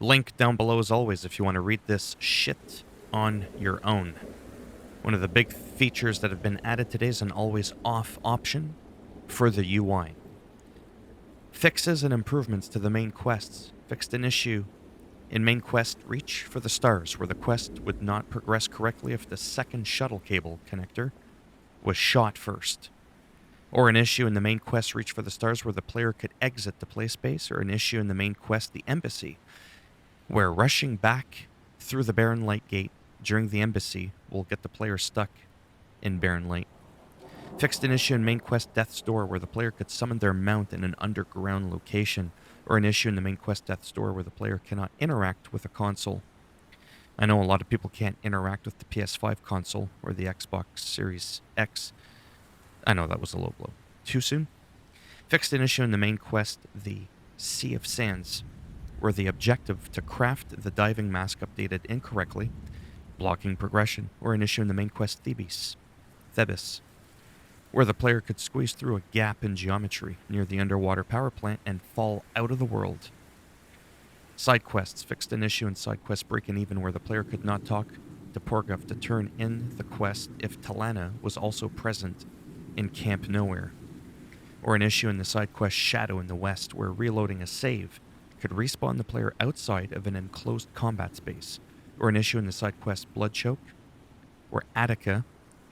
Link down below as always if you want to read this shit on your own. One of the big features that have been added today is an always off option for the UI. Fixes and improvements to the main quests. Fixed an issue in main quest Reach for the Stars, where the quest would not progress correctly if the second shuttle cable connector was shot first. Or an issue in the main quest Reach for the Stars where the player could exit the play space, or an issue in the main quest The Embassy, where rushing back through the Barren Light Gate during the Embassy will get the player stuck in Barren Light. Fixed an issue in main quest Death's Door where the player could summon their mount in an underground location, or an issue in the main quest Death's Door where the player cannot interact with a console. I know a lot of people can't interact with the PS5 console or the Xbox Series X. I know that was a low blow. Too soon? Fixed an issue in the main quest The Sea of Sands where the objective to craft the diving mask updated incorrectly, blocking progression, or an issue in the main quest Thebes, where the player could squeeze through a gap in geometry near the underwater power plant and fall out of the world. Side quests fixed an issue in side quest Break and Even where the player could not talk to Porgov to turn in the quest if Talana was also present in Camp Nowhere. Or an issue in the side quest Shadow in the West where reloading a save could respawn the player outside of an enclosed combat space. Or an issue in the side quest Blood Choke where Attica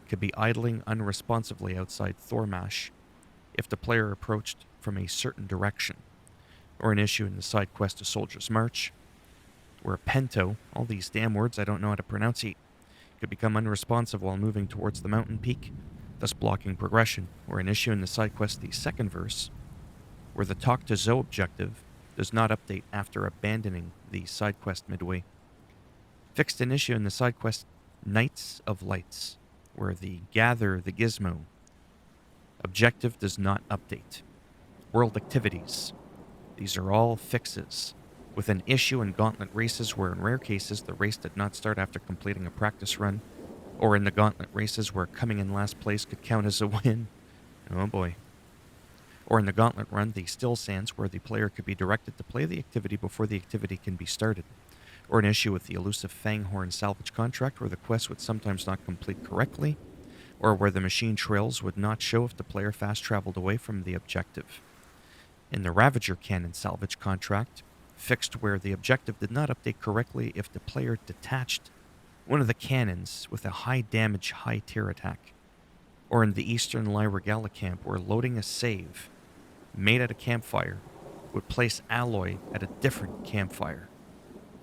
could be idling unresponsively outside Thormash if the player approached from a certain direction. Or an issue in the side quest A Soldier's March, where Pento, all these damn words I don't know how to pronounce it, could become unresponsive while moving towards the mountain peak, thus blocking progression. Or an issue in the side quest The Second Verse, where the Talk to Zoe objective does not update after abandoning the side quest midway. Fixed an issue in the side quest Knights of Lights, where the Gather the Gizmo objective does not update. World activities. These are all fixes, with an issue in Gauntlet races where in rare cases the race did not start after completing a practice run, or in the Gauntlet races where coming in last place could count as a win. Oh boy. Or in the Gauntlet run, the Still Sands, where the player could be directed to play the activity before the activity can be started. Or an issue with the elusive Fanghorn salvage contract where the quest would sometimes not complete correctly, or where the machine trails would not show if the player fast traveled away from the objective. In the Ravager Cannon salvage contract, fixed where the objective did not update correctly if the player detached one of the cannons with a high damage, high tier attack. Or in the Eastern Lyra Gala camp where loading a save made at a campfire would place alloy at a different campfire.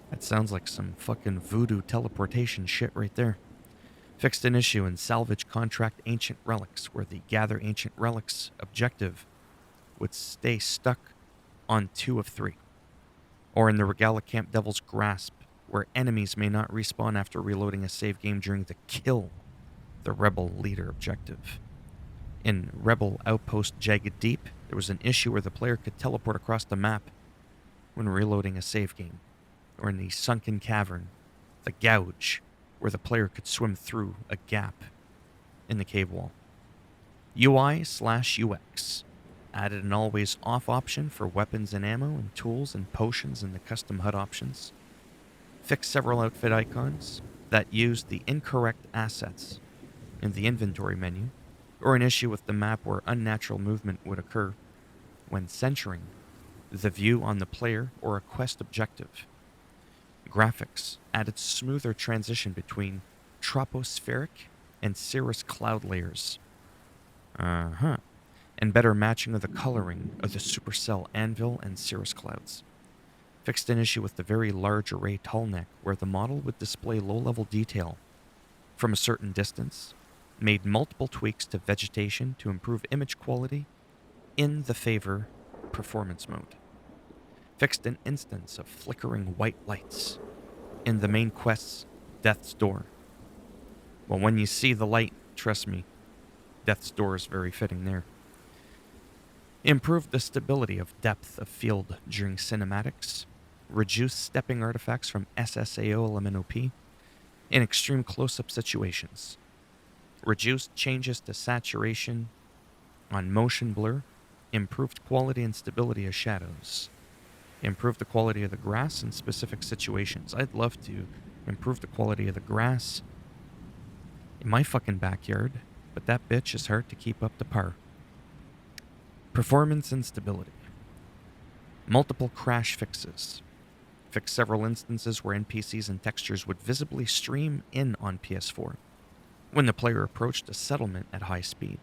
That sounds like some fucking voodoo teleportation shit right there. Fixed an issue in salvage contract Ancient Relics where the Gather Ancient Relics objective would stay stuck on 2 of 3. Or in the Regala Camp Devil's Grasp, where enemies may not respawn after reloading a save game during the Kill the Rebel Leader objective. In Rebel Outpost Jagged Deep, there was an issue where the player could teleport across the map when reloading a save game. Or in the Sunken Cavern, the Gouge, where the player could swim through a gap in the cave wall. UI/UX. Added an always off option for weapons and ammo and tools and potions in the custom HUD options. Fixed several outfit icons that used the incorrect assets in the inventory menu, or an issue with the map where unnatural movement would occur when centering the view on the player or a quest objective. Graphics added smoother transition between tropospheric and cirrus cloud layers. And better matching of the coloring of the supercell anvil and cirrus clouds. Fixed an issue with the very large array tall neck where the model would display low-level detail from a certain distance, made multiple tweaks to vegetation to improve image quality in the favor performance mode. Fixed an instance of flickering white lights in the main quest's Death's Door. Well, when you see the light, trust me, Death's Door is very fitting there. Improved the stability of depth of field during cinematics, reduced stepping artifacts from SSAO LMNOP in extreme close-up situations, reduced changes to saturation on motion blur, improved quality and stability of shadows, Improve the quality of the grass in specific situations. I'd love to improve the quality of the grass in my fucking backyard, but that bitch is hard to keep up to par. Performance and stability. Multiple crash fixes. Fix several instances where NPCs and textures would visibly stream in on PS4 when the player approached a settlement at high speed,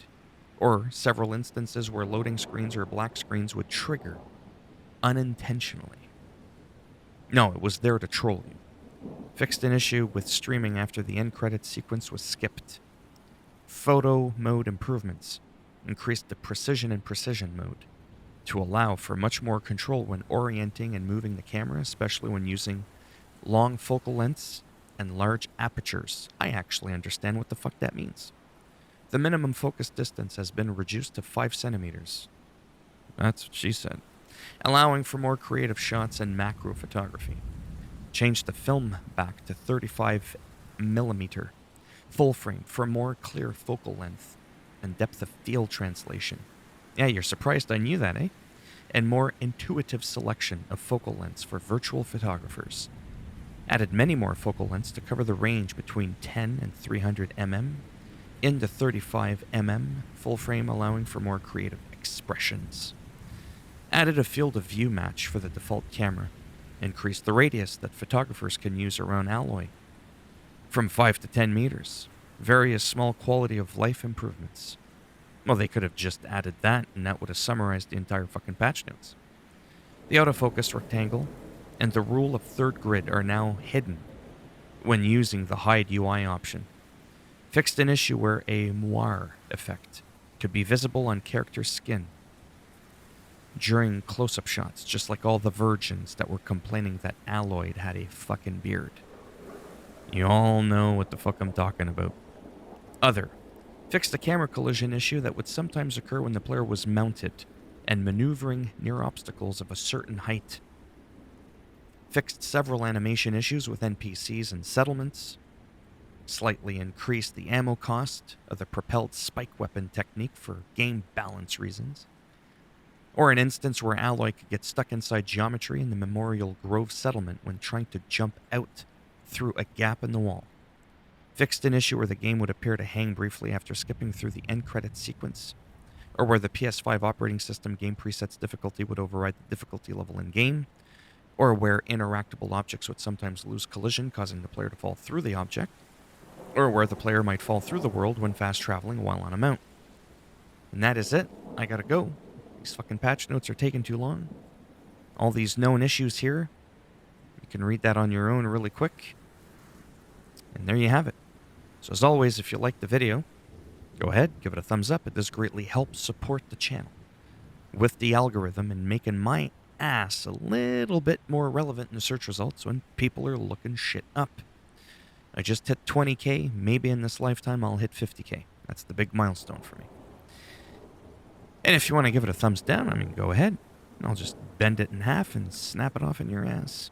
or several instances where loading screens or black screens would trigger unintentionally. No, it was there to troll you. Fixed an issue with streaming after the end credits sequence was skipped. Photo mode improvements. Increased the precision in precision mode to allow for much more control when orienting and moving the camera, especially when using long focal lengths and large apertures. I actually understand what the fuck that means. The minimum focus distance has been reduced to 5 centimeters. That's what she said. Allowing for more creative shots and macro photography. Change the film back to 35 millimeter full frame for more clear focal length and depth of field translation. Yeah, you're surprised I knew that, eh? And more intuitive selection of focal lengths for virtual photographers. Added many more focal lengths to cover the range between 10 and 300 mm into 35 mm full frame, allowing for more creative expressions. Added a field of view match for the default camera. Increased the radius that photographers can use around alloy from 5 to 10 meters. Various small quality of life improvements. Well, they could have just added that, and that would have summarized the entire fucking patch notes. The autofocus rectangle and the rule of third grid are now hidden when using the hide UI option. Fixed an issue where a moire effect could be visible on character skin during close-up shots, just like all the virgins that were complaining that Alloyd had a fucking beard. You all know what the fuck I'm talking about. Other. Fixed a camera collision issue that would sometimes occur when the player was mounted and maneuvering near obstacles of a certain height. Fixed several animation issues with NPCs and settlements. Slightly increased the ammo cost of the propelled spike weapon technique for game balance reasons. Or an instance where Alloy could get stuck inside geometry in the Memorial Grove settlement when trying to jump out through a gap in the wall. Fixed an issue where the game would appear to hang briefly after skipping through the end credits sequence, or where the PS5 operating system game presets difficulty would override the difficulty level in game, or where interactable objects would sometimes lose collision, causing the player to fall through the object, or where the player might fall through the world when fast traveling while on a mount. And that is it. I gotta go. These fucking patch notes are taking too long. All these known issues here, you can read that on your own really quick. And there you have it. So as always, if you liked the video, go ahead, give it a thumbs up. It does greatly help support the channel with the algorithm and making my ass a little bit more relevant in the search results when people are looking shit up. I just hit 20K. Maybe in this lifetime I'll hit 50K. That's the big milestone for me. And if you want to give it a thumbs down, I mean, go ahead. I'll just bend it in half and snap it off in your ass.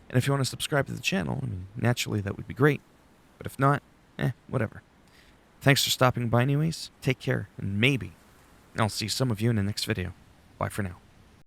And if you want to subscribe to the channel, I mean, naturally that would be great. But if not, whatever. Thanks for stopping by anyways. Take care, and maybe I'll see some of you in the next video. Bye for now.